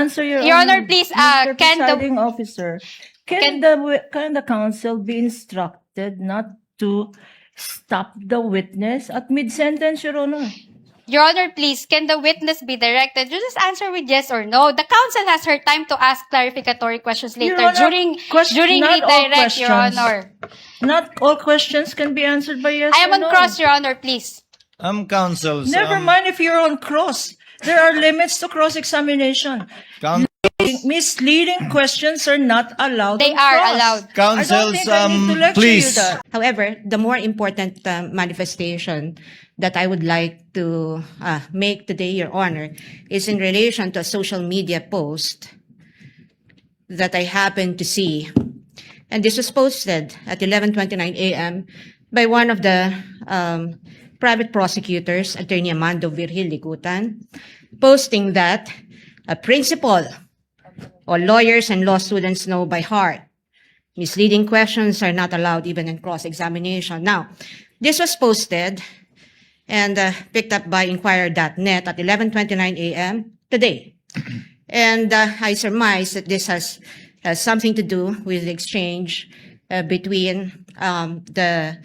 answer, Your Your Honor, please, Mr. can the- Presiding Officer, can the counsel be instructed not to stop the witness at mid-sentence, Your Honor? Your Honor, please, can the witness be directed? You just answer with yes or no. The counsel has her time to ask clarificatory questions Your later Honor, during not all redirect, Your questions. Honor. Not all questions can be answered by yes I am or on no. cross, Your Honor, please. Counsels. Never mind if you're on cross. There are limits to cross-examination. Misleading questions are not allowed They on are cross. allowed. I don't Counsels, think I need to lecture please. you that. However, the more important manifestation that I would like to make today, Your Honor, is in relation to a social media post that I happened to see. And this was posted at 11:29 a.m. by one of the private prosecutors, Attorney Amando Virgil Ligutan, posting that a principal or lawyers and law students know by heart misleading questions are not allowed even in cross-examination. Now, this was posted and picked up by Inquirer.net at 11:29 a.m. today. And I surmise that this has something to do with the exchange between the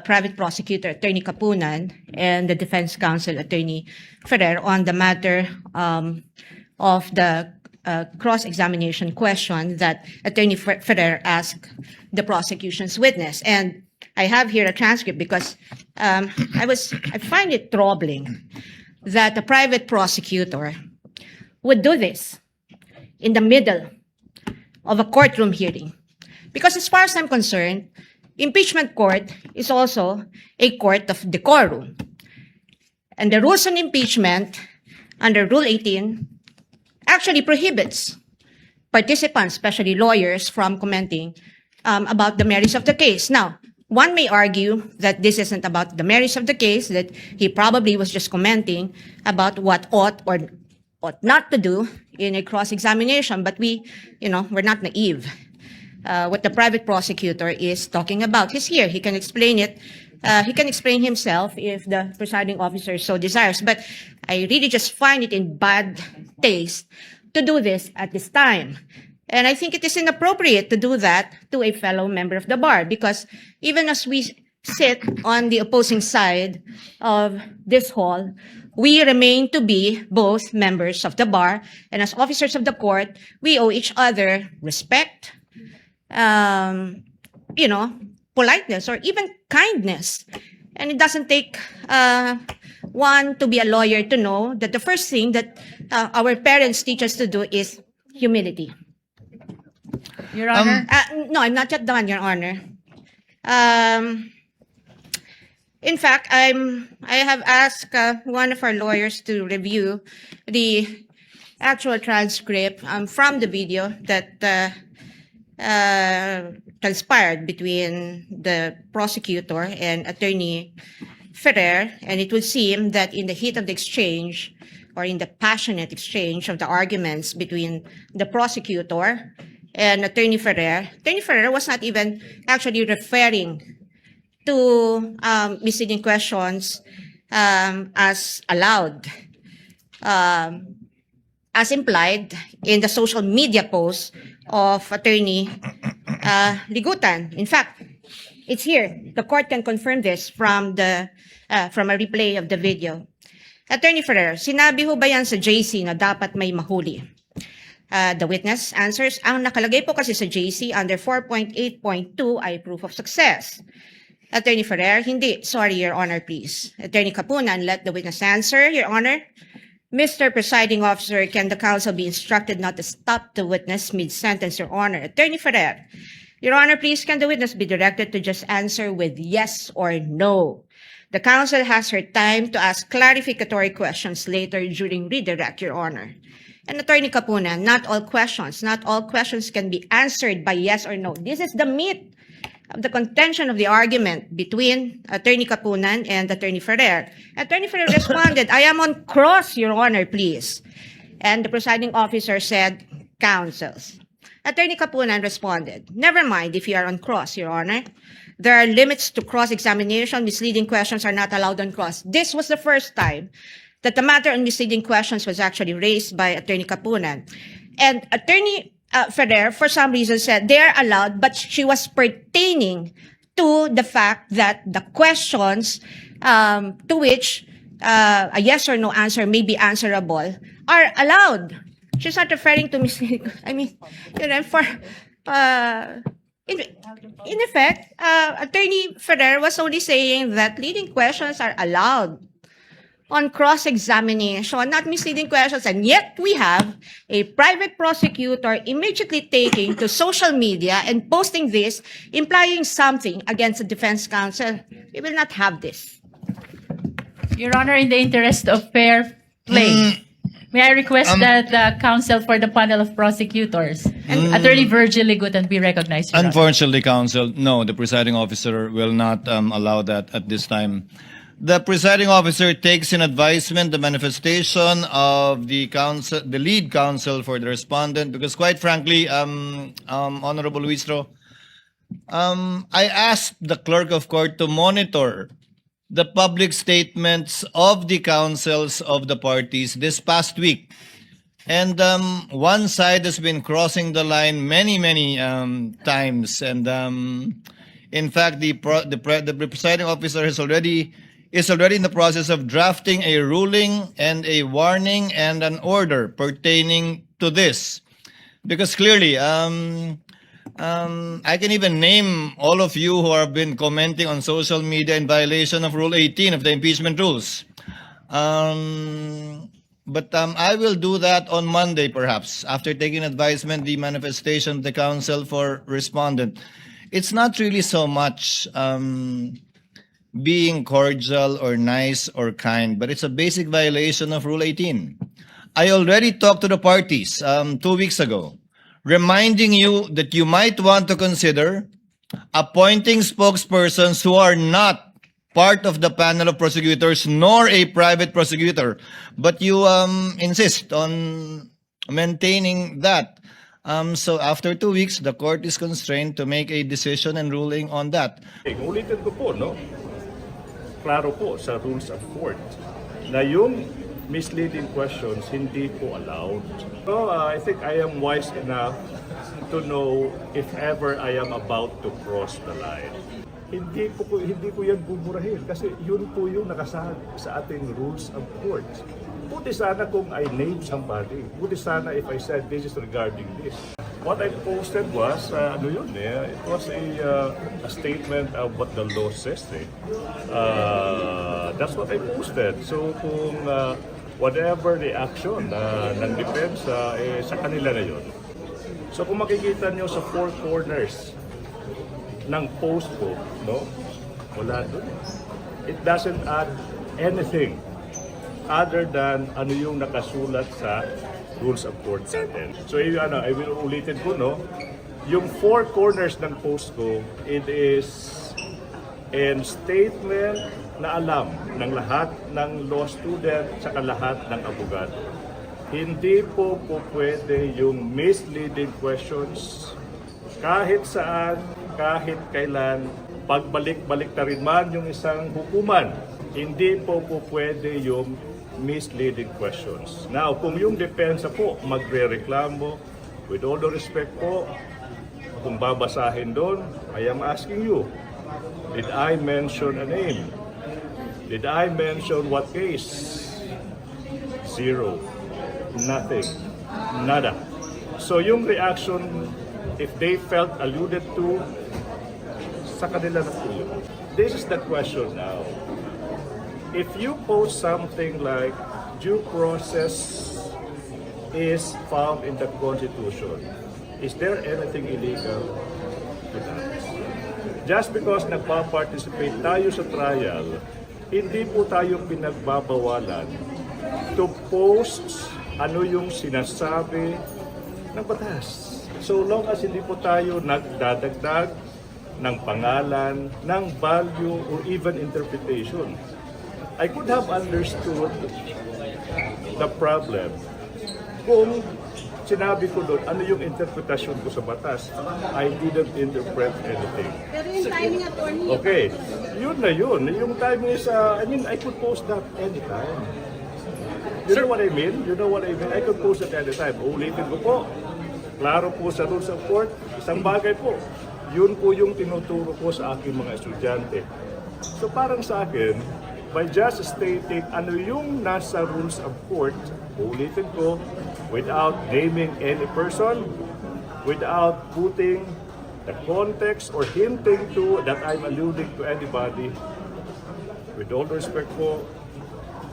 private prosecutor, Attorney Kapunan, and the defense counsel, Attorney Ferrer, on the matter of the cross-examination question that Attorney Ferrer asked the prosecution's witness. And I have here a transcript because I find it troubling that a private prosecutor would do this in the middle of a courtroom hearing. Because as far as I'm concerned, impeachment court is also a court of decorum. And the rules on impeachment under Rule 18 actually prohibits participants, especially lawyers, from commenting about the merits of the case. Now, one may argue that this isn't about the merits of the case, that he probably was just commenting about what ought or ought not to do in a cross-examination, but we're not naive. What the private prosecutor is talking about. He's here. He can explain it. He can explain himself if the presiding officer so desires. But I really just find it in bad taste to do this at this time. And I think it is inappropriate to do that to a fellow member of the bar, because even as we sit on the opposing side of this hall, we remain to be both members of the bar, and as officers of the court, we owe each other respect, politeness, or even kindness. And it doesn't take one to be a lawyer to know that the first thing that our parents teach us to do is humility. Your Honor. No, I'm not yet done, Your Honor. In fact, I have asked one of our lawyers to review the actual transcript from the video that transpired between the prosecutor and Attorney Ferrer, and it would seem that in the heat of the exchange, or in the passionate exchange of the arguments between the prosecutor and Attorney Ferrer was not even actually referring to misleading questions as allowed, as implied in the social media post of Attorney Ligutan. In fact, it's here. The court can confirm this from a replay of the video. Attorney Ferrer, sinabi ho ba yan sa JC na dapat may mahuli? The witness answers, ang nakalagay po kasi sa JC under 4.8.2 ay proof of success. Attorney Ferrer, hindi. Sorry, Your Honor, please. Attorney Kapunan, let the witness answer, Your Honor. Mr. Presiding Officer, can the counsel be instructed not to stop the witness mid-sentence, Your Honor? Attorney Ferrer, Your Honor, please, can the witness be directed to just answer with yes or no? The counsel has her time to ask clarificatory questions later during redirect, Your Honor. And Attorney Kapunan, not all questions can be answered by yes or no. This is the meat of the contention of the argument between Attorney Kapunan and Attorney Ferrer. Attorney Ferrer responded, I am on cross, Your Honor, please. And the presiding officer said, counsels. Attorney Kapunan responded, never mind if you are on cross, Your Honor. There are limits to cross-examination. Misleading questions are not allowed on cross. This was the first time that the matter on misleading questions was actually raised by Attorney Kapunan. And Attorney Ferrer, for some reason, said they are allowed, but she was pertaining to the fact that the questions to which a yes or no answer may be answerable are allowed. She's not referring to misleading. I mean, you know, for in effect, Attorney Ferrer was only saying that leading questions are allowed on cross-examination, not misleading questions. And yet we have a private prosecutor immediately taking to social media and posting this, implying something against the defense counsel. We will not have this. Your Honor, in the interest of fair play, may I request that the counsel for the panel of prosecutors, Attorney Virgil Ligutan, be recognized, Your Honor. Unfortunately, counsel, no, the presiding officer will not allow that at this time. The presiding officer takes in advisement the manifestation of the counsel, the lead counsel for the respondent, because quite frankly, Honorable Luistro, I asked the clerk of court to monitor the public statements of the counsels of the parties this past week. And one side has been crossing the line many times. And in fact, the presiding officer is already in the process of drafting a ruling and a warning and an order pertaining to this. Because clearly, I can even name all of you who have been commenting on social media in violation of Rule 18 of the impeachment rules. But I will do that on Monday, perhaps, after taking advisement the manifestation of the counsel for respondent. It's not really so much being cordial or nice or kind, but it's a basic violation of Rule 18. I already talked to the parties 2 weeks ago, reminding you that you might want to consider appointing spokespersons who are not part of the panel of prosecutors nor a private prosecutor, but you insist on maintaining that. So after 2 weeks, the court is constrained to make a decision and ruling on that. Ulitin ko po, no? Klaro po sa rules of court na yung misleading questions hindi po allowed. So I think I am wise enough to know if ever I am about to cross the line. Hindi ko yan buburahin kasi yun po yung nakasaad sa ating rules of court. Buti sana kung I name somebody. Buti sana if I said this is regarding this. What I posted was, it was a statement of what the law says. That's what I posted. So kung whatever the action ng depensa, sa kanila na yun. So kung makikita nyo sa four corners ng post ko, no? Wala doon. It doesn't add anything other than ano yung nakasulat sa rules of court natin. So I will ulitin ko, no? Yung four corners ng post ko, it is a statement na alam ng lahat ng law student saka lahat ng abogado. Hindi po pwede yung misleading questions kahit saan, kahit kailan, pagbalik-balik na rin man yung isang hukuman. Hindi po pwede yung misleading questions. Now, kung yung depensa po magre-reklamo, with all the respect po, kung babasahin doon, I am asking you, did I mention a name? Did I mention what case? Zero. Nothing. Nada. So yung reaction, if they felt alluded to, sa kanila na po yun. This is the question now. If you post something like due process is found in the Constitution, is there anything illegal to that? Just because nagpa-participate tayo sa trial, hindi po tayo pinagbabawalan to post ano yung sinasabi ng batas. So long as hindi po tayo nagdadagdag ng pangalan, ng value, or even interpretation. I could have understood the problem kung sinabi ko doon ano yung interpretasyon ko sa batas. I didn't interpret anything. Pero yung timing, attorney. Okay, yun na yun. Yung timing is, I could post that anytime. You know what I mean? You know what I mean? I could post it anytime. Ulitin ko po. Klaro po sa rules of court. Isang bagay po. Yun po yung tinuturo ko sa aking mga estudyante. So parang sa akin, by just stating ano yung nasa rules of court, ulitin ko, without naming any person, without putting the context or hinting to that I'm alluding to anybody. With all respect po,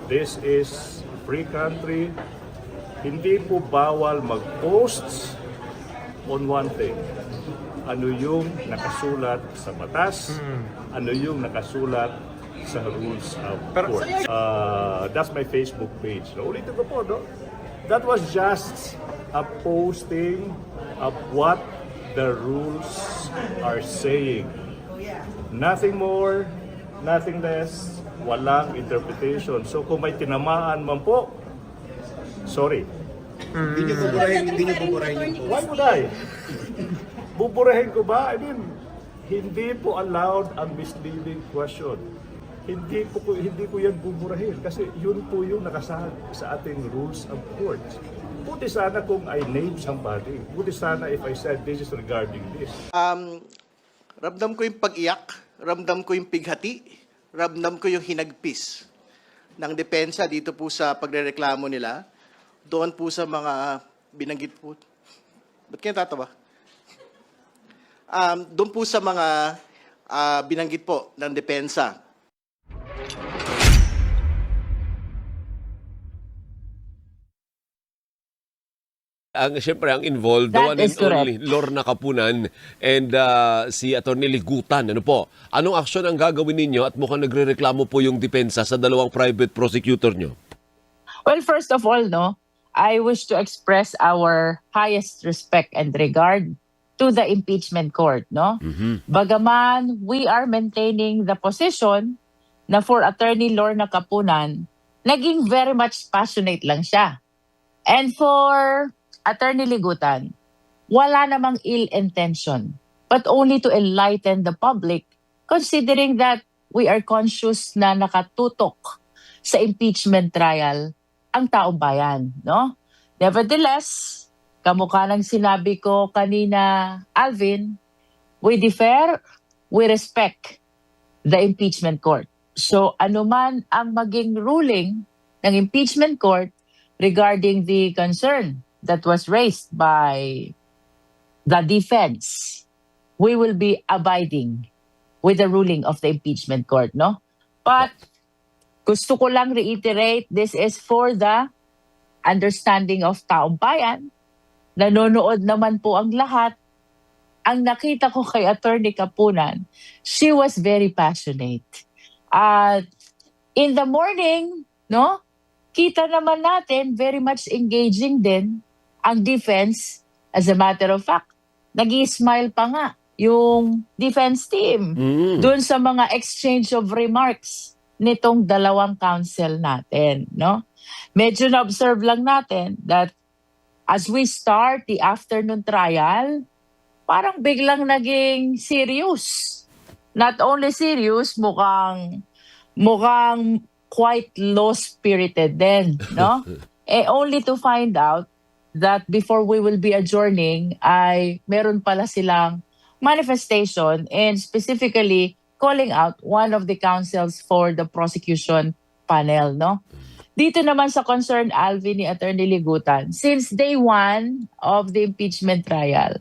this is a free country. Hindi po bawal mag-posts on one thing. Ano yung nakasulat sa batas, ano yung nakasulat sa rules of court. That's my Facebook page. No, ulitin ko po, no? That was just a posting of what the rules are saying. Nothing more, nothing less, walang interpretation. So kung may tinamaan man po, sorry. Hindi niyo buburahin yung post. Why would I? Buburahin ko ba? I mean, hindi po allowed ang misleading question. Hindi ko yan buburahin kasi yun po yung nakasaad sa ating rules of court. Buti sana kung I name somebody. Buti sana if I said this is regarding this. Ramdam ko yung pag-iyak, ramdam ko yung pighati, ramdam ko yung hinagpis ng depensa dito po sa pagrereklamo nila. Doon po sa mga binanggit po. Ba't kayo tatawa? Doon po sa mga binanggit po ng depensa. Siyempre, ang involved, the That one and is correct. only, Lorna Kapunan and si Atty. Ligutan. Ano po? Anong aksyon ang gagawin ninyo at mukhang nagrereklamo po yung depensa sa dalawang private prosecutor nyo? Well, first of all, no, I wish to express our highest respect and regard to the impeachment court, no? Bagaman we are maintaining the position na for Attorney Lorna Kapunan, naging very much passionate lang siya. And for Attorney Ligutan, wala namang ill intention, but only to enlighten the public, considering that we are conscious na nakatutok sa impeachment trial ang taong bayan, no? Nevertheless, kamukha ng sinabi ko kanina, Alvin, we defer, we respect the impeachment court. So anuman ang maging ruling ng impeachment court regarding the concern that was raised by the defense, we will be abiding with the ruling of the impeachment court, no? But gusto ko lang reiterate, this is for the understanding of taong bayan. Nanonood naman po ang lahat. Ang nakita ko kay Attorney Kapunan, she was very passionate. In the morning, no? Kita naman natin, very much engaging din ang defense. As a matter of fact, nag-i-smile pa nga yung defense team doon sa mga exchange of remarks nitong dalawang counsel natin, no? Medyo na-observe lang natin that as we start the afternoon trial, parang biglang naging serious. Not only serious, mukhang quite low-spirited din, no? Only to find out that before we will be adjourning, ay meron pala silang manifestation and specifically calling out one of the counsels for the prosecution panel, no? Dito naman sa concern, Alvin, ni Attorney Ligutan, since day one of the impeachment trial,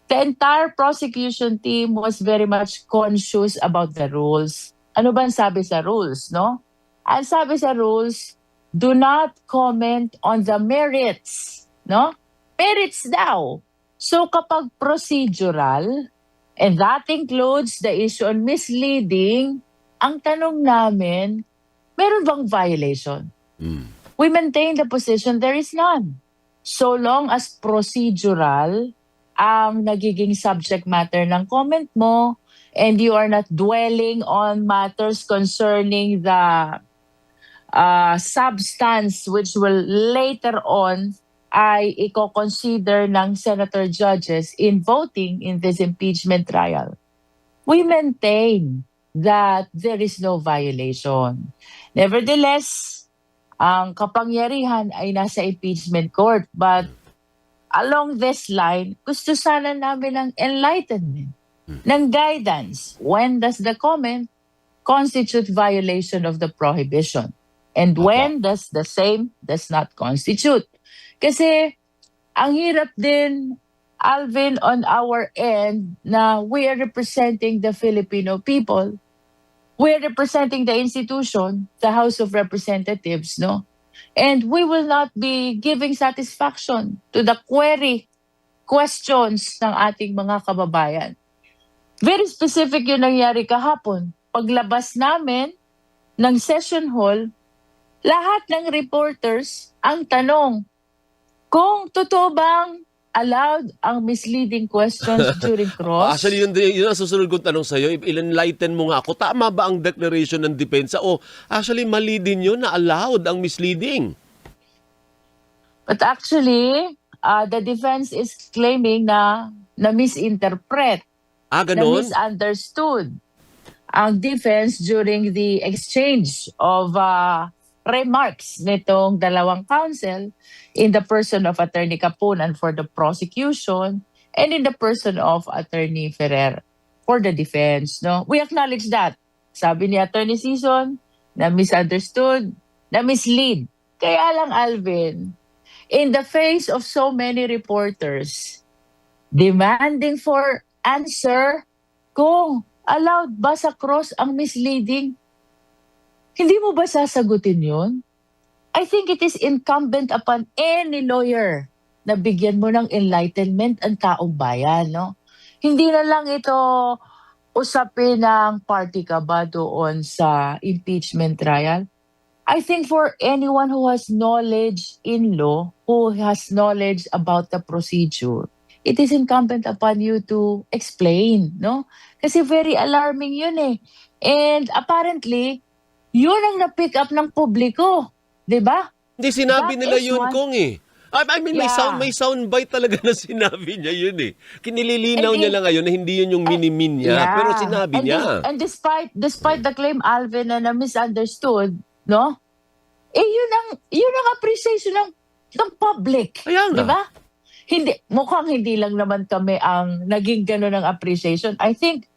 the entire prosecution team was very much conscious about the rules. Ano ba ang sabi sa rules, no? Ang sabi sa rules, do not comment on the merits, no? Merits daw. So kapag procedural, and that includes the issue on misleading, ang tanong namin, meron bang violation? We maintain the position there is none. So long as procedural ang nagiging subject matter ng comment mo and you are not dwelling on matters concerning the substance which will later on ay i-consider ng senator judges in voting in this impeachment trial. We maintain that there is no violation. Nevertheless, ang kapangyarihan ay nasa impeachment court. But along this line, gusto sana namin ng enlightenment, ng guidance. When does the comment constitute violation of the prohibition? And when does the same does not constitute? Kasi ang hirap din, Alvin, on our end, na we are representing the Filipino people. We are representing the institution, the House of Representatives, no? And we will not be giving satisfaction to the questions ng ating mga kababayan. Very specific yung nangyari kahapon. Paglabas namin ng session hall, lahat ng reporters ang tanong kung totoo bang allowed ang misleading questions during cross. Actually, yun ang susunod kong tanong sa'yo. I-enlighten mo nga ako. Tama ba ang declaration ng depensa? O actually, mali din yun na allowed ang misleading? But actually, the defense is claiming na misinterpret, na Ganon? misunderstood ang defense during the exchange of remarks nitong dalawang counsel in the person of Attorney Capunan for the prosecution and in the person of Attorney Ferrer for the defense. No, we acknowledge that. Sabi ni Attorney Sison na misunderstood, na mislead. Kaya lang, Alvin, in the face of so many reporters demanding for answer kung allowed ba sa cross ang misleading, hindi mo ba sasagutin yun? I think it is incumbent upon any lawyer na bigyan mo ng enlightenment ang taong bayan, no? Hindi na lang ito usapin ng party ka ba doon sa impeachment trial. I think for anyone who has knowledge in law, who has knowledge about the procedure, it is incumbent upon you to explain, no? Kasi very alarming yun eh. And apparently, yun ang na-pick up ng publiko. Diba? Hindi, sinabi That nila is yun, one- Kong eh. I mean, Yeah. may soundbite talaga na sinabi niya yun eh. Kinililinaw And niya lang ngayon na hindi yun yung minimin niya. Yeah. Pero sinabi And niya. and despite the claim, Alvin, na misunderstood, no? Yun ang appreciation ng public. Kaya nga. Diba? Mukhang hindi lang naman kami ang naging gano'n ng appreciation. I think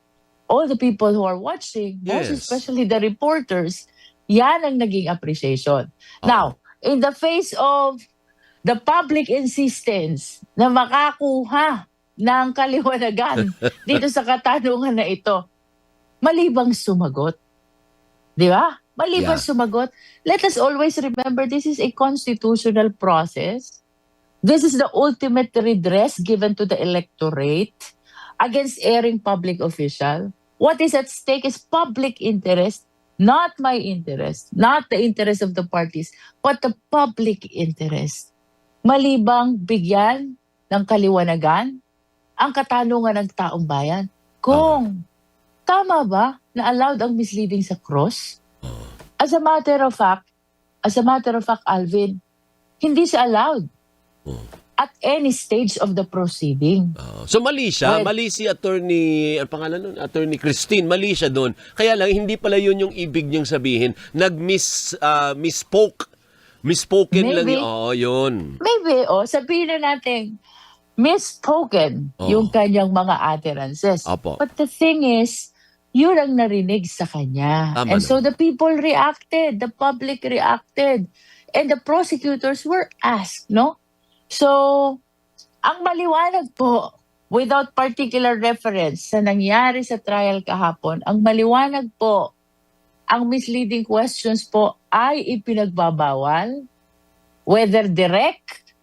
all the people who are watching, most Yes. especially the reporters, yan ang naging appreciation. Now, in the face of the public insistence na makakuha ng kaliwanagan dito sa katanungan na ito, malibang sumagot. Di ba? Malibang Yeah. sumagot. Let us always remember this is a constitutional process. This is the ultimate redress given to the electorate against erring public official. What is at stake is public interest, not my interest, not the interest of the parties, but the public interest. Malibang bigyan ng kaliwanagan ang katanungan ng taong bayan kung tama ba na allowed ang misleading sa cross? As a matter of fact, Alvin, hindi siya allowed at any stage of the proceeding. So mali siya, Well- mali si Attorney, ang pangalan nun? Attorney Christine, mali siya doon. Kaya lang, hindi pala yun yung ibig niyang sabihin. Misspoken lang Maybe. yun. Oo, yun. Maybe, sabihin na natin, misspoken Oh. yung kanyang mga utterances. Apo. But the thing is, yun ang narinig sa kanya. Tama And so naman. the people reacted, the public reacted, and the prosecutors were asked, no? So, ang maliwanag po, without particular reference sa nangyari sa trial kahapon, ang maliwanag po, ang misleading questions po ay ipinagbabawal, whether direct,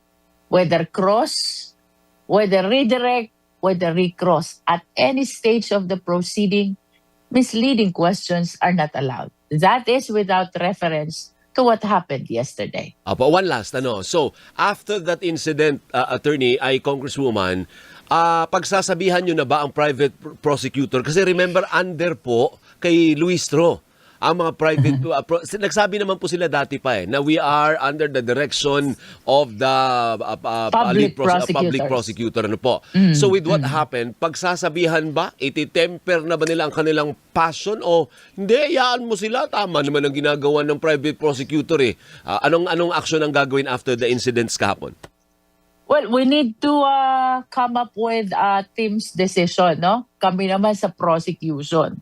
whether cross, whether redirect, whether recross. At any stage of the proceeding, misleading questions are not allowed. That is without reference to what happened yesterday. Apo, one last, So, after that incident, Attorney, Congresswoman, pagsasabihan nyo na ba ang private prosecutor? Kasi remember, under po kay Luis Tro ang mga private nagsabi naman po sila dati pa na we are under the direction of the Public public prosecutors. prosecutor, ano po. So with what happened, pagsasabihan ba, ititemper na ba nila ang kanilang passion o hindi, hayaan mo sila, tama naman ang ginagawa ng private prosecutor eh. Anong action ang gagawin after the incidents kahapon? Well, we need to come up with a team's decision, no? Kami naman sa prosecution.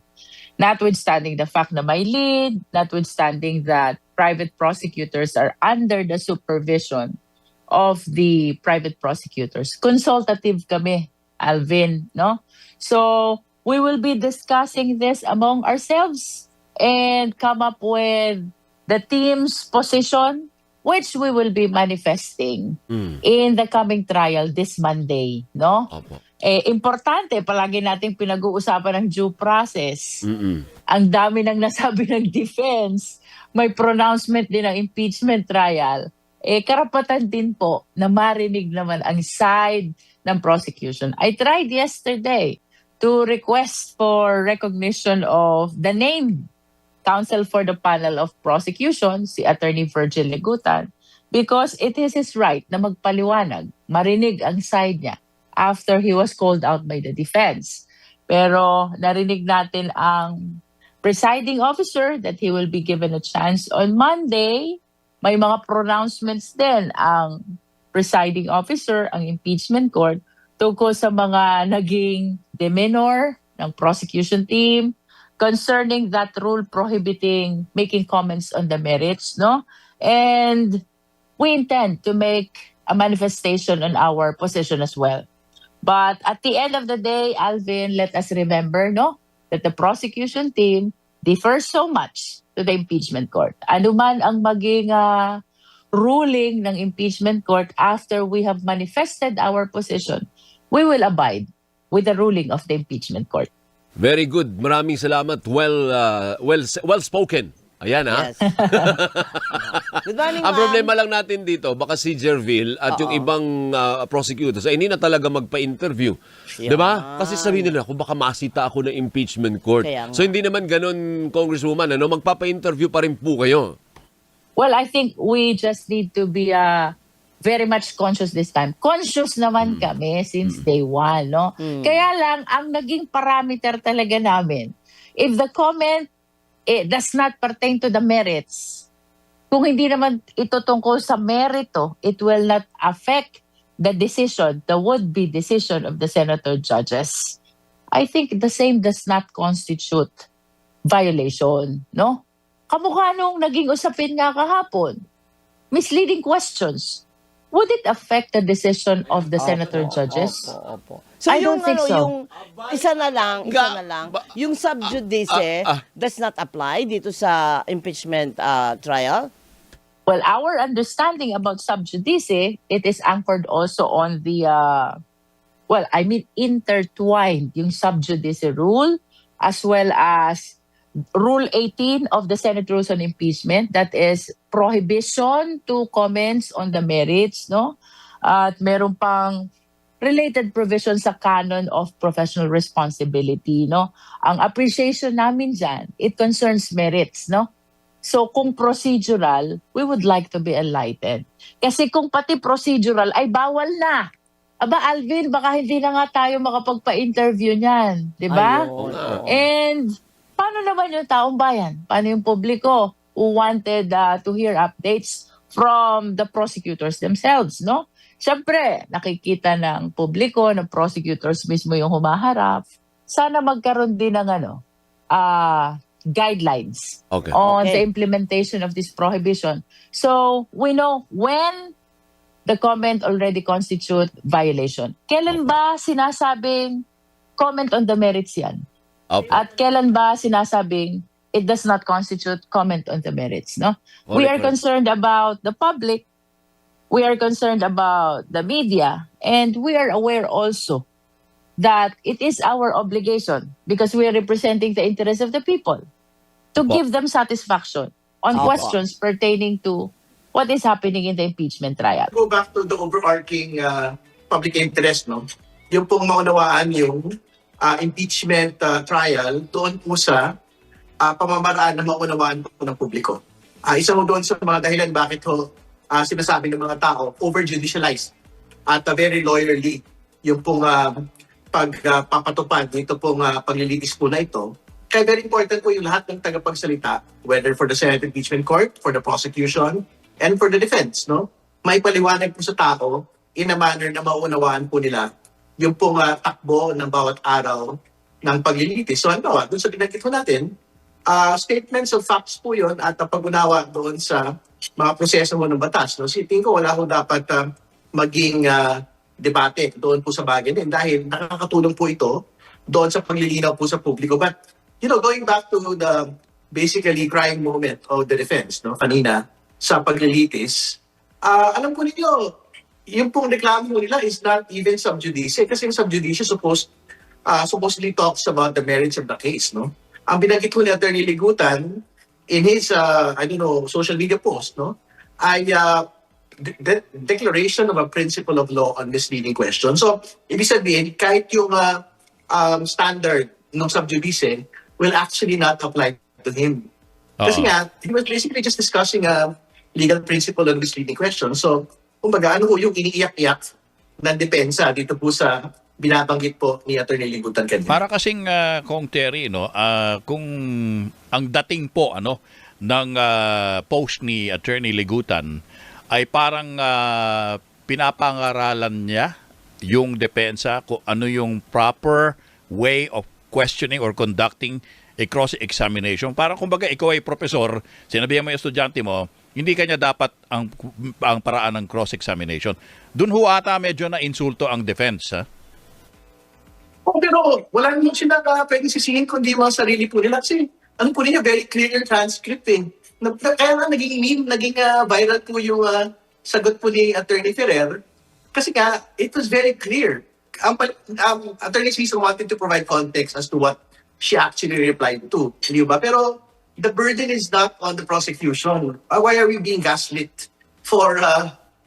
Notwithstanding the fact na may lead, notwithstanding that private prosecutors are under the supervision of the private prosecutors. Consultative kami, Alvin, no? So, we will be discussing this among ourselves and come up with the team's position, which we will be manifesting in the coming trial this Monday, no? Opo. Importante, palagi nating pinag-uusapan ng due process. Mm-mm. Ang dami nang nasabi ng defense, may pronouncement din ng impeachment trial. Karapatan din po na marinig naman ang side ng prosecution. I tried yesterday to request for recognition of the named counsel for the panel of prosecution, si Attorney Virgil Legutan, because it is his right na magpaliwanag, marinig ang side niya after he was called out by the defense. Pero narinig natin ang presiding officer that he will be given a chance on Monday. May mga pronouncements din ang presiding officer, ang impeachment court, tungkol sa mga naging demeanor ng prosecution team, concerning that rule prohibiting making comments on the merits, no? And we intend to make a manifestation on our position as well. But at the end of the day, Alvin, let us remember, no, that the prosecution team differs so much to the impeachment court. Ano man ang maging ruling ng impeachment court after we have manifested our position, we will abide with the ruling of the impeachment court. Very good. Maraming salamat. Well spoken. Ayan ha. Yes. Good morning, Ang ma'am. problema lang natin dito, baka si Jerville at yung ibang prosecutors ay hindi na talaga magpa-interview. Yan. 'Di ba? Kasi sabihin nila, kung baka masita ako ng impeachment court. Kaya nga. So hindi naman ganun, Congresswoman, ano? Magpapa-interview pa rin po kayo. Well, I think we just need to be very much conscious this time. Conscious naman kami since day one, no? Kaya lang, ang naging parameter talaga namin, if the comment does not pertain to the merits, kung hindi naman ito tungkol sa merito, it will not affect the decision, the would-be decision of the senator judges. I think the same does not constitute violation, no? Kamukha nung naging usapin nga kahapon, misleading questions. Would it affect the decision of the senator judges? Opo. So I yung don't think so. yung isa na lang, yung sub judice does not apply dito sa impeachment trial? Well, our understanding about sub judice, it is anchored also on the, intertwined yung sub judice rule as well as Rule 18 of the Senate Rules on Impeachment, that is prohibition to comments on the merits, no? At meron pang related provision sa canon of professional responsibility, no? Ang appreciation namin dyan, it concerns merits, no? So kung procedural, we would like to be enlightened. Kasi kung pati procedural ay bawal na. Aba, Alvin, baka hindi na nga tayo makapagpa-interview niyan, di ba? And paano naman yung taong bayan? Paano yung publiko who wanted to hear updates from the prosecutors themselves, no? Siyempre, nakikita ng publiko, ng prosecutors mismo yung humaharap. Sana magkaroon din ng guidelines on the implementation of this prohibition. So, we know when the comment already constitute violation. Kailan ba sinasabing comment on the merits yan? At kailan ba sinasabing it does not constitute comment on the merits, no? We are concerned about the public, we are concerned about the media, and we are aware also that it is our obligation, because we are representing the interests of the people, to give them satisfaction on questions pertaining to what is happening in the impeachment trial. Go back to the overarching public interest, no? Yung pong maunawaan yung impeachment trial doon po sa pamamaraan na maunawaan po ng publiko. Isa mo doon sa mga dahilan bakit sinasabi ng mga tao over-judicialized at very lawyerly yung pong pagpapatupad dito pong paglilitis po na ito. Kaya very important po yung lahat ng tagapagsalita, whether for the Senate Impeachment Court, for the prosecution, and for the defense, no? May paliwanag po sa tao in a manner na maunawaan po nila yung pong takbo ng bawat araw ng paglilitis. So ano, doon sa binanggit po natin, statements of facts po yun at pag-unawa doon sa mga proseso mo ng batas. No? So, tingin ko wala ko dapat maging debate doon po sa bagay din dahil nakakatulong po ito doon sa paglilinaw po sa publiko. But, going back to the basically crying moment of the defense, no, kanina sa paglilitis, alam po ninyo, yung pong reklamo nila is not even sub judice kasi yung sub judice supposedly talks about the merits of the case, no? Ang binanggit ko ni Attorney Ligutan in his, social media post, no, ay declaration of a principle of law on misleading questions. So, ibig sabihin, kahit yung standard ng sub judice will actually not apply to him. Kasi nga, he was basically just discussing a legal principle on misleading questions. So, kumbaga, ano ho yung iniiyak-iyak ng depensa dito po sa binabanggit po ni Attorney Ligutan kanina. Para kasing Kong Terry, no, kung ang dating po ng post ni Attorney Ligutan ay parang pinapangaralan niya yung depensa kung ano yung proper way of questioning or conducting a cross-examination. Parang kumbaga ikaw ay profesor, sinabihan mo yung estudyante mo, hindi kanya dapat ang paraan ng cross-examination. Doon ho ata medyo na insulto ang defense, ha? Pero wala naman sila pwedeng sisihin kundi mga sarili po nila. Kasi ano po niya, very clear yung transcript eh. Kaya nga naging meme, naging viral po yung sagot po ni Attorney Ferrer. Kasi nga, it was very clear. Attorney Cesar wanted to provide context as to what she actually replied to. Hindi ba? Pero the burden is not on the prosecution. Why are we being gaslit for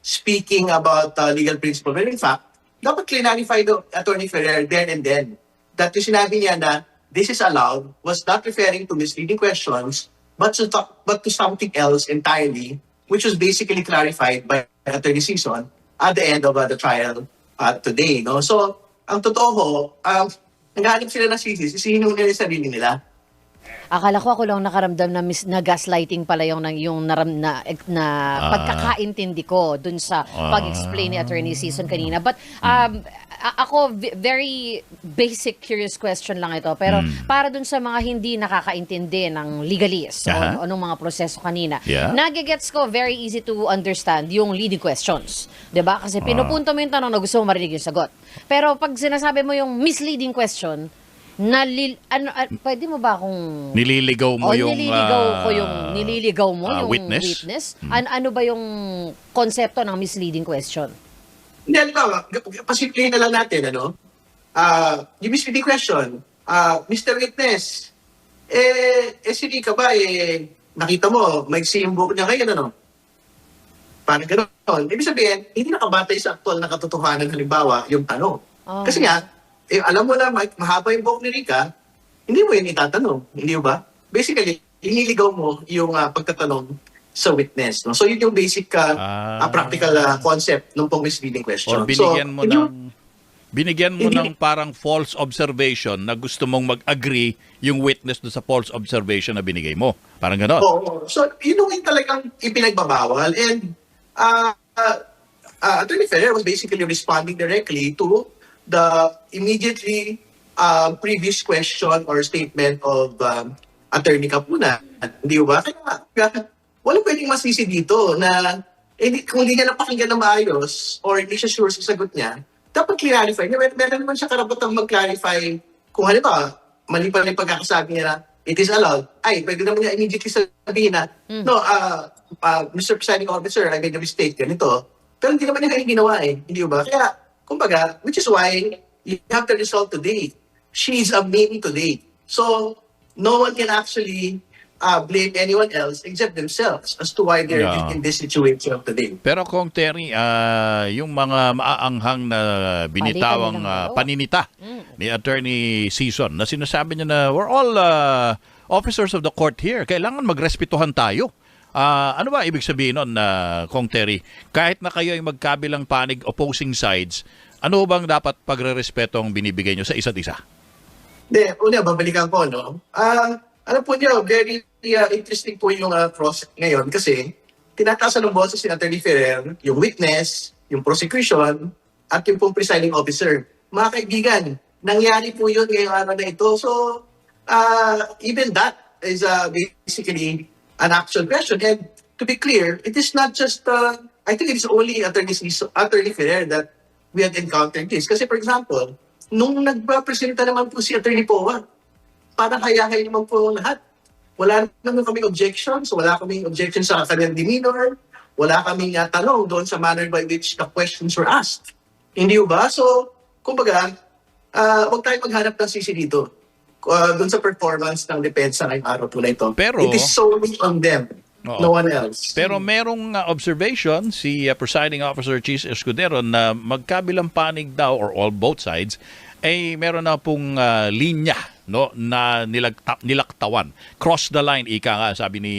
speaking about legal principle? Well, in fact, dapat clarify the Attorney Ferrer then and then that yung sinabi niya na this is allowed was not referring to misleading questions but to something else entirely, which was basically clarified by Attorney Sison at the end of the trial today. No? So, ang totoo ho, naghahanap sila ng sisihin nila yung sarili nila. Akala ko ako lang nakaramdam na gaslighting pala yung pagkakaintindi ko dun sa pag-explain ni Attorney Season kanina. But ako, very basic curious question lang ito. Pero para dun sa mga hindi nakakaintindi ng legalist o anong mga proseso kanina, nagigets ko very easy to understand yung leading questions. Diba? Kasi pinupunto mo yung tanong na gusto mo marinig yung sagot. Pero pag sinasabi mo yung misleading question, pwede mo ba akong nililigaw mo yung nililigaw mo yung witness? Ano ba yung konsepto ng misleading question? Hindi, pasimplihin na lang natin, yung misleading question, Mr. Witness, si Rica ba, nakita mo, maiksi yung buhok niya ngayon, Parang gano'n. Ibig sabihin, hindi nakabatay sa aktual na katotohanan, halimbawa, yung tanong. Kasi nga, alam mo na mahaba yung buhok ni Rica, hindi mo yun itatanong, hindi ba? Basically, iniligaw mo yung pagtatanong sa witness. No? So, yun yung basic practical concept ng pong misleading question. Or binigyan mo ng parang false observation na gusto mong mag-agree yung witness do sa false observation na binigay mo. Parang gano'n. Oo. So, yun yung talagang ipinagbabawal. And Attorney Ferrer was basically responding directly to the immediately previous question or statement of Attorney Capuna. Hindi ba? Kaya wala pwedeng masisi dito na kung hindi niya napakinggan na maayos or hindi siya sure sa sagot niya, dapat clarify niya. Meron naman siya karapatang mag-clarify kung halimbawa, mali pa rin pagkakasabi niya na it is allowed. Pwede naman niya immediately sabihin na, no, Mr. Presiding Officer, I made a mistake, ganito. Pero hindi naman niya kaya ginawa Hindi ba? Kaya, kumbaga, which is why you have the result today. She's a meme today. So, no one can actually blame anyone else except themselves as to why they're in this situation today. Pero Kong Terry, yung mga maaanghang na binitawang paninita ni Attorney Season na sinasabi niya na we're all officers of the court here. Kailangan magrespetuhan tayo. Ano ba ibig sabihin nun, Kong Terry? Kahit na kayo ay magkabilang panig, opposing sides, ano bang dapat pagre-respeto ang binibigay nyo sa isa't isa? Hindi, una, babalikan ko, no? Ano po niyo, very interesting po yung process ngayon kasi tinataasan ng boses si Atty. Ferrer, yung witness, yung prosecution, at yung pong presiding officer. Mga kaibigan, nangyari po yun ngayong araw na ito. So, even that is basically an actual question. And to be clear, it is not just, I think it is only Atty. Ferrer that we had encountered this. Kasi for example, nung nagpapresenta naman po si Atty. Poa, parang hayahay naman po lahat. Wala naman kaming objections, wala kaming objections sa kanyang demeanor, wala kaming tanong doon sa manner by which the questions were asked. Hindi ba? So, kumbaga, huwag tayong maghanap ng sisi dito. Doon sa performance ng depensa ngayong araw po na ito. Pero, it is solely on them, no one else. Pero merong observation si Presiding Officer Chief Escudero na magkabilang panig daw or all both sides ay meron na pong linya, no, na nilaktawan. Cross the line, ika nga, sabi ni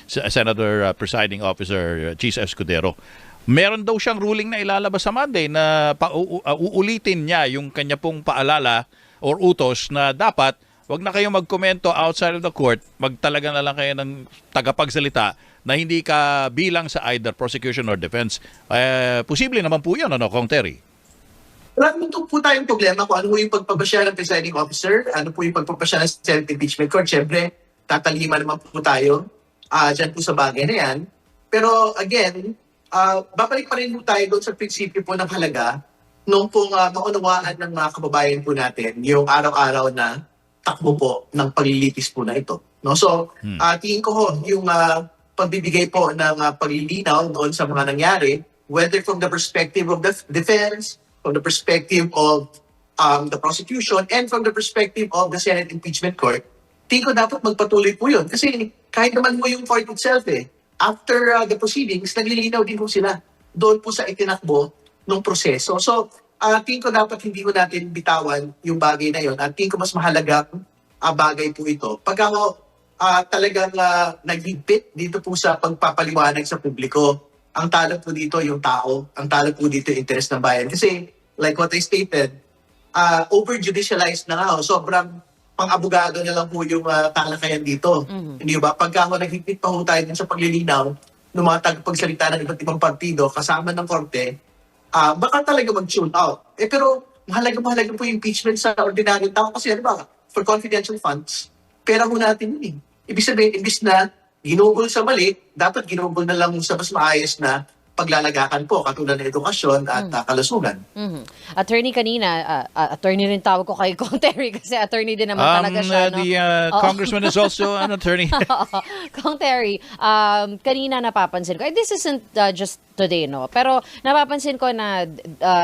Senator Presiding Officer Chief Escudero. Meron daw siyang ruling na ilalabas sa Monday na uulitin niya yung kanya pong paalala or utos na dapat wag na kayong magkomento outside of the court, magtalaga na lang kayo ng tagapagsalita na hindi ka bilang sa either prosecution or defense. Posible naman po yun, ano, Kong Terry? Wala po tayong problema kung ano yung pagpapasya ng presiding officer, ano po yung pagpapasya ng Senate Impeachment Court. Siyempre, tatalima naman po tayo dyan po sa bagay na yan. Pero again, babalik pa rin po tayo doon sa prinsipyo po ng halaga nung pong maunawaan ng mga kababayan po natin yung araw-araw na takbo po ng paglilitis po na ito. No? So, tingin ko ho, yung pagbibigay po ng paglilinaw doon sa mga nangyari, whether from the perspective of the defense, from the perspective of the prosecution, and from the perspective of the Senate Impeachment Court, tingin ko dapat magpatuloy po yun. Kasi kahit naman mo yung court itself after the proceedings, naglilinaw din po sila doon po sa itinakbo ng proseso. So, tingin ko dapat hindi ko natin bitawan yung bagay na yun. At tingin ko mas mahalagang bagay po ito. Pag ako talagang naghigpit dito po sa pagpapaliwanag sa publiko, ang talo po dito yung tao, ang talo po dito yung interest ng bayan. Kasi, like what I stated, over-judicialized na nga. Sobrang pang-abogado na lang po yung talakayan dito. Hindi ba? Pagka ako naghigpit pa po tayo din sa paglilinaw ng mga tagapagsalita ng iba't ibang partido kasama ng korte, baka talaga mag-tune out. Pero mahalaga po yung impeachment sa ordinaryong tao kasi ano ba, for confidential funds, pera ho natin yun. Ibig sabihin, imbis na ginugol sa mali, dapat ginugol na lang sa mas maayos na paglalagakan po, katulad ng edukasyon at kalusugan. Attorney kanina, attorney rin tawag ko kay Kong Terry kasi attorney din naman talaga siya. The congressman is also an attorney. Kong Terry, kanina napapansin ko, this isn't just today, no? Pero napapansin ko na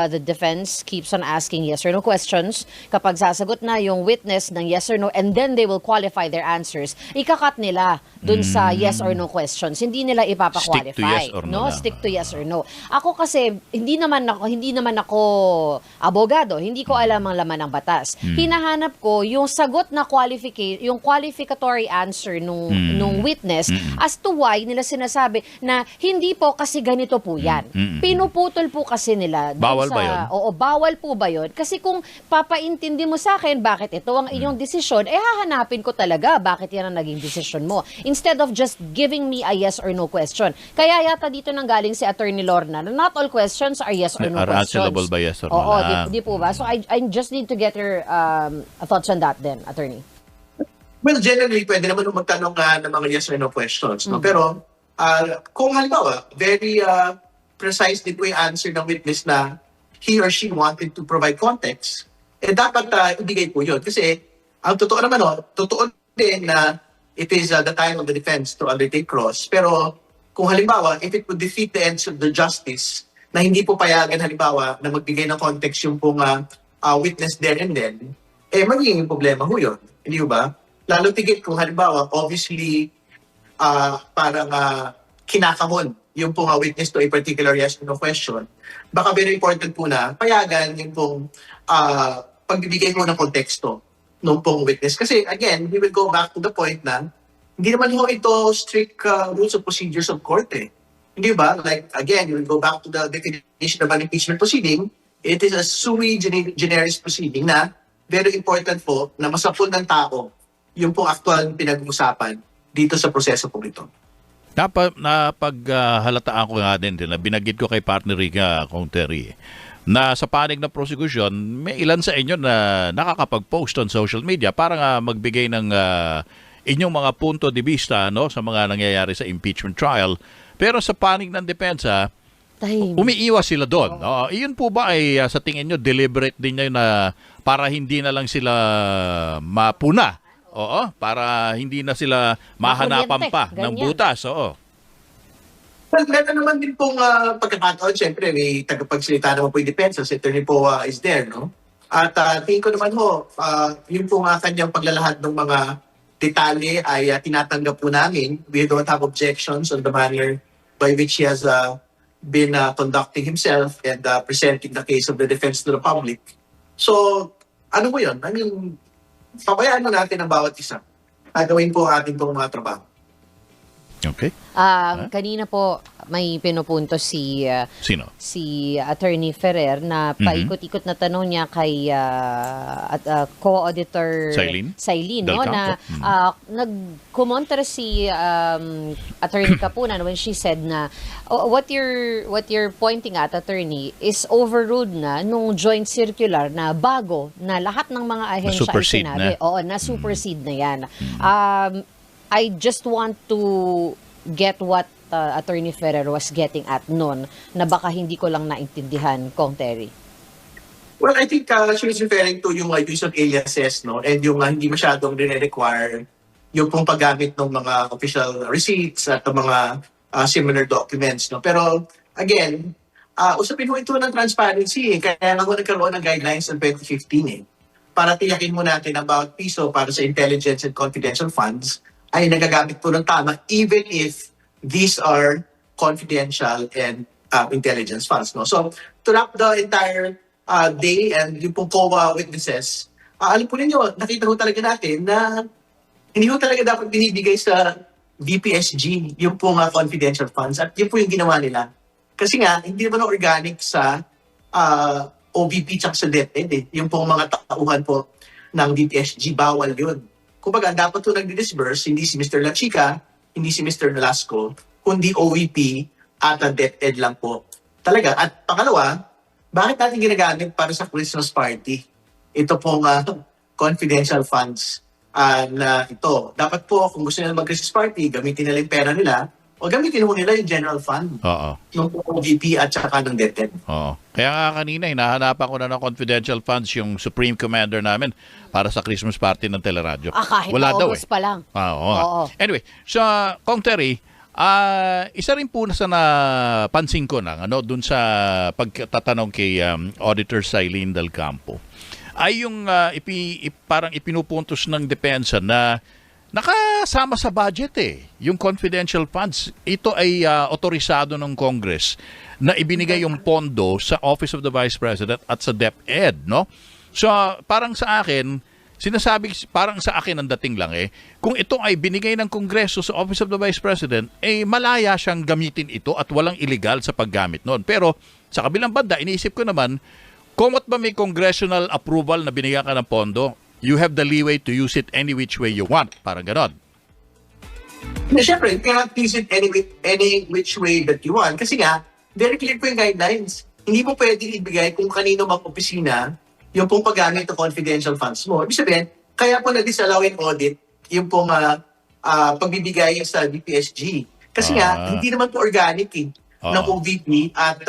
the defense keeps on asking yes or no questions. Kapag sasagot na yung witness ng yes or no, and then they will qualify their answers, ikakat nila dun sa yes or no questions. Hindi nila ipapakwalify. Stick to yes or no. Stick to yes or no. Ako kasi, hindi naman ako abogado. Hindi ko alam ang laman ng batas. Hinahanap ko yung sagot na yung qualificatory answer nung witness as to why nila sinasabi na hindi po kasi ganito po yan. Pinuputol po kasi nila. Bawal ba yun? Oo, bawal po ba yun? Kasi kung papaintindi mo sa akin bakit ito ang inyong desisyon, hahanapin ko talaga bakit yan ang naging desisyon mo. Instead of just giving me a yes or no question. Kaya yata dito nanggaling si Attorney Lorna na not all questions are yes or no questions. Answerable by yes or no. Oo, di po ba? So I just need to get your thoughts on that then, Attorney. Well, generally, pwede naman magtanong ng mga yes or no questions. No? Pero, kung halimbawa, very precise din po yung answer ng witness na he or she wanted to provide context, dapat ibigay po yun. Kasi, ang totoo naman, totoo din na it is the time of the defense to undertake cross. Pero, kung halimbawa, if it would defeat the ends of the justice, na hindi po payagan halimbawa na magbigay ng context yung pong witness there and then, magiging problema ho yun. Hindi ba? Lalo tigit kung halimbawa, obviously, parang kinakamon yung pong witness to a particular yes or no question, baka very important po na payagan yung pong pagbibigay mo ng konteksto nung pong witness. Kasi again, we will go back to the point na hindi naman ho ito strict rules of procedures of court eh. Hindi ba? Like, again, we will go back to the definition of an impeachment proceeding. It is a sui generis proceeding na very important po na masapul ng tao yung pong actual pinag-uusapan dito sa proseso po ito. Napaghalataan ko nga din, na binagid ko kay partner Rica Kong Terry, na sa panig ng prosecution, may ilan sa inyo na nakakapag-post on social media para nga magbigay ng inyong mga punto de vista, no, sa mga nangyayari sa impeachment trial. Pero sa panig ng depensa, umiiwas sila doon. No? Iyon po ba ay sa tingin nyo deliberate din nyo na para hindi na lang sila mapuna? Oo, para hindi na sila mahanapan pa ng butas. Oo. Well, meron naman din pong pagkakataon. Siyempre, may tagapagsalita naman po yung depensa. Si Attorney Poa is there, no? At tingin ko naman ho, yung pong kanyang paglalahad ng mga detalye ay tinatanggap po namin. We don't have objections on the manner by which he has been conducting himself and presenting the case of the defense to the public. So, ano po yun? I mean, pabayaan mo natin ang bawat isa. Gawin po ang ating pong mga trabaho. Okay. Kanina po may pinupunto si Sino? si Attorney Ferrer na paikot-ikot na tanong niya kay co-auditor Sailin no, Del na nagkumontra si Attorney Kapunan when she said na what you're pointing at, Attorney, is overruled na nung joint circular na bago na lahat ng mga ahensya ay sinabi. Oo, na supersede na yan. I just want to get what Attorney Ferrer was getting at noon na baka hindi ko lang naintindihan, Kong Terry. Well, I think she was referring to yung use of aliases, no? And yung hindi masyadong require yung pong paggamit ng mga official receipts at mga similar documents, no? Pero again, usapin mo ito ng transparency. Kaya nga nagkaroon ng guidelines ng 2015 para tiyakin mo natin about piso para sa intelligence and confidential funds ay nagagamit po ng tama even if these are confidential and intelligence funds. No? So, to wrap the entire day and yung pong COA witnesses, alam po ninyo, nakita ko talaga natin na hindi ko talaga dapat binibigay sa DPSG yung pong confidential funds at yun po yung ginawa nila. Kasi nga, hindi naman organic sa OVP tsaka sa DepEd. Yung pong mga tauhan po ng DPSG, bawal yun. Kumbaga, dapat po nag-disburse, hindi si Mr. Lachica, hindi si Mr. Nolasco, kundi OVP at DepEd lang po. Talaga. At pangalawa, bakit natin ginagamit para sa Christmas party? Ito pong confidential funds na ito. Dapat po, kung gusto nila mag-Christmas party, gamitin nila yung pera nila o gamitin mo nila yung general fund ng OVP at saka ng DepEd. Oo. Kaya nga kanina, hinahanapan ko na ng confidential funds yung Supreme Commander namin para sa Christmas party ng Teleradyo. Kahit wala daw pa lang. Oo. Anyway, so Kong Terry, isa rin po na sa napansin ko na dun sa pagtatanong kay Auditor Sailin Del Campo ay yung parang ipinupuntos ng depensa na nakasama sa budget yung confidential funds. Ito ay otorisado ng Congress na ibinigay yung pondo sa Office of the Vice President at sa DepEd, no? So, parang sa akin, parang sa akin ang dating lang kung ito ay binigay ng Kongreso sa Office of the Vice President, malaya siyang gamitin ito at walang illegal sa paggamit noon. Pero sa kabilang banda, iniisip ko naman, kumot ba may congressional approval na binigyan ka ng pondo, you have the leeway to use it any which way you want. Parang ganon. Siyempre, you cannot use it any which way that you want. Kasi nga, very clear po yung guidelines. Hindi mo pwedeng ibigay kung kanino mag-opisina yung pong paggamit ng confidential funds mo. Ibig sabihin, kaya po na-disallow in audit yung pong pagbibigay sa DPSG. Kasi nga, hindi naman po organic ng OVP at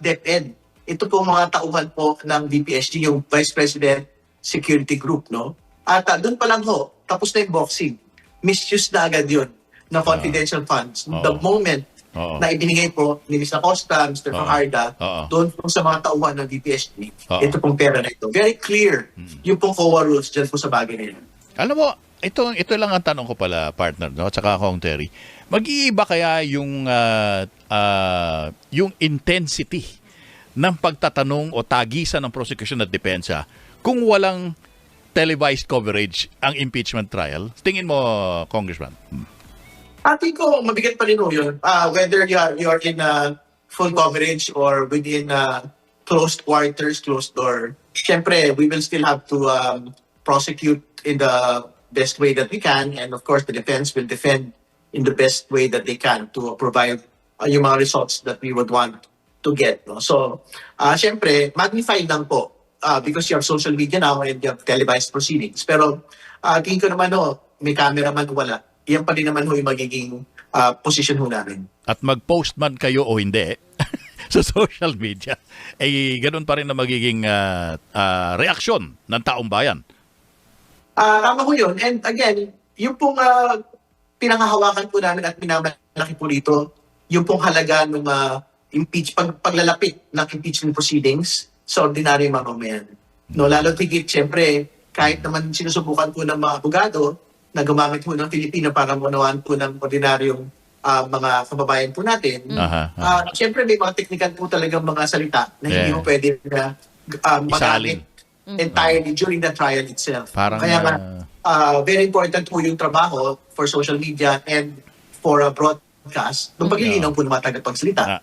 DepEd. Ito po mga tauhan po ng DPSG, yung Vice President Security Group, no? At doon pa lang tapos na yung boxing. Misuse na agad yun ng confidential funds. The moment na ibinigay po ni Mr. Acosta, Mr. Fajarda, doon po sa mga tauhan ng DPSG, ito pong pera na ito. Very clear yung pong COA rules dyan po sa bagay na yun. Alam mo, ito lang ang tanong ko pala, partner, no? Tsaka Kong Terry. Mag-iiba kaya yung intensity ng pagtatanong o tagisan ng prosecution at depensa kung walang televised coverage ang impeachment trial? Tingin mo, Congressman? Ating ko, mabigat pa rin ho yun. Whether you are in full coverage or within closed quarters, closed door. Siyempre, we will still have to prosecute in the best way that we can. And of course, the defense will defend in the best way that they can to provide yung mga results that we would want to get. No? So, siyempre, magnified lang po because you have social media now and you have televised proceedings. Pero, tingin ko naman may cameraman wala. Yan pa rin naman yung magiging position ho namin. At mag-post man kayo o hindi sa social media, ganun pa rin na magiging reaksyon ng taong bayan. Tama ko yun. And again, yung pong pinangahawakan po namin at minamalaki po rito, yung pong halaga ng paglalapit ng impeachment proceedings sa ordinaryo mga mamayan. No, lalo tigit, siyempre, kahit naman sinusubukan po ng mga abogado na gumamit po ng Pilipino para maunawaan po ng ordinaryong mga kababayan po natin, siyempre may mga technical po talagang mga salita na hindi mo pwede na magamit entirely during the trial itself. Kaya very important po yung trabaho for social media and for a broadcast nung paglilinaw po ng mga tagapagsalita.